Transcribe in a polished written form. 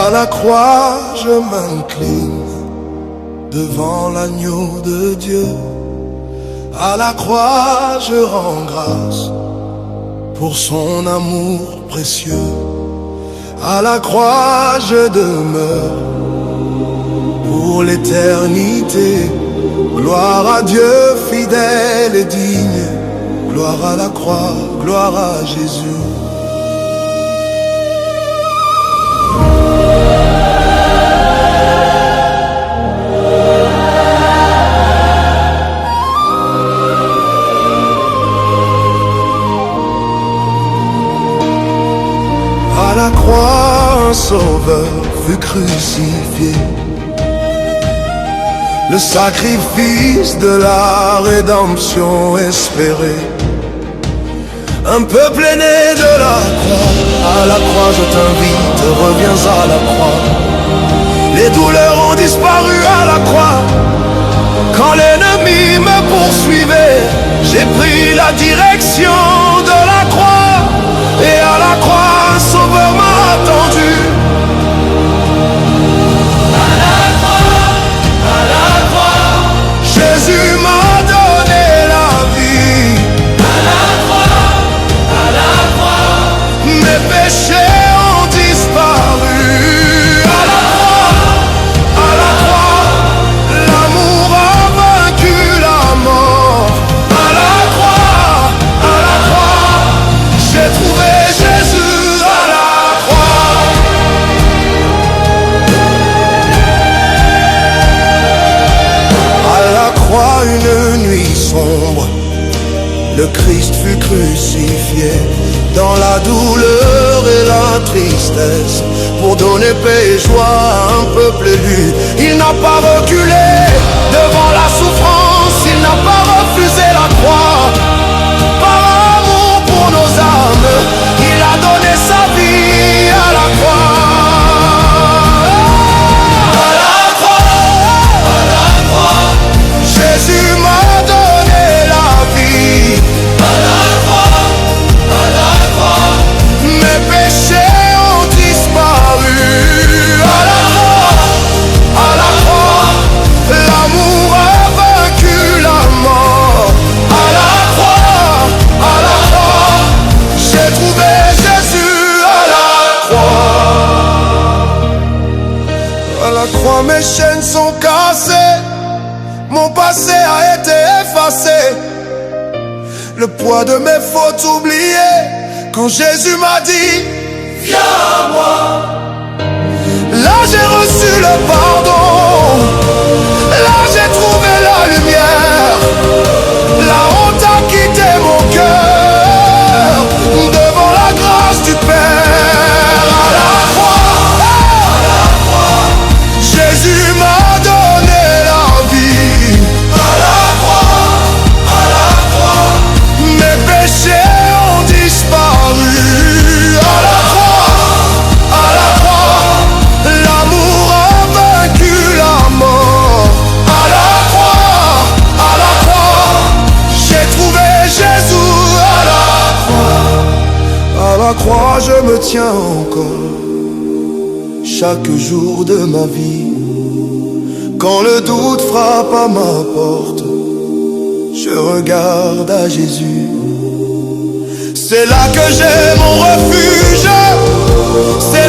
À la croix, je m'incline devant l'agneau de Dieu. À la croix, je rends grâce pour son amour précieux. À la croix, je demeure pour l'éternité. Gloire à Dieu fidèle et digne. Gloire à la croix, gloire à Jésus. À la croix, un sauveur fut crucifié. Le sacrifice de la rédemption espérée. Un peuple est né de la croix. À la croix, je t'invite, reviens à la croix. Les douleurs ont disparu à la croix. Quand l'ennemi me poursuivait, j'ai pris la direction de la croix. Et à la croix, un sauveur m'a attendu. Jésus m'a donné la vie. À la croix, mes péchés ont disparu. À la croix, l'amour a vaincu la mort. À la croix, j'ai trouvé Jésus à la croix. À la croix, une nuit sombre, le Christ fut crucifié. Dans la douleur et la tristesse, pour donner paix et joie à un peuple élu. Il n'a pas reculé devant la souffrance, il n'a pas refusé la croix. Par amour pour nos âmes, il a donné sa vie à la croix. Jésus m'a donné la vie. À la croix, mes péchés ont disparu. À la croix, l'amour a vaincu la mort. À la croix, j'ai trouvé Jésus à la croix. À la croix, mes chaînes sont cassées. Mon passé a été effacé, le poids de mes fautes oubliées. Quand Jésus m'a dit, viens à moi, là j'ai reçu le pardon. Là j'ai trouvé la lumière. La honte a quitté mon cœur devant la grâce du Père. À la croix, Jésus m'a donné la vie. À la croix, mes péchés ont disparu. À la croix, l'amour a vaincu la mort. À la croix, j'ai trouvé Jésus à la croix. À la croix, je me tiens encore chaque jour de ma vie. Quand le doute frappe à ma porte, je regarde à Jésus. C'est là que j'ai mon refuge. C'est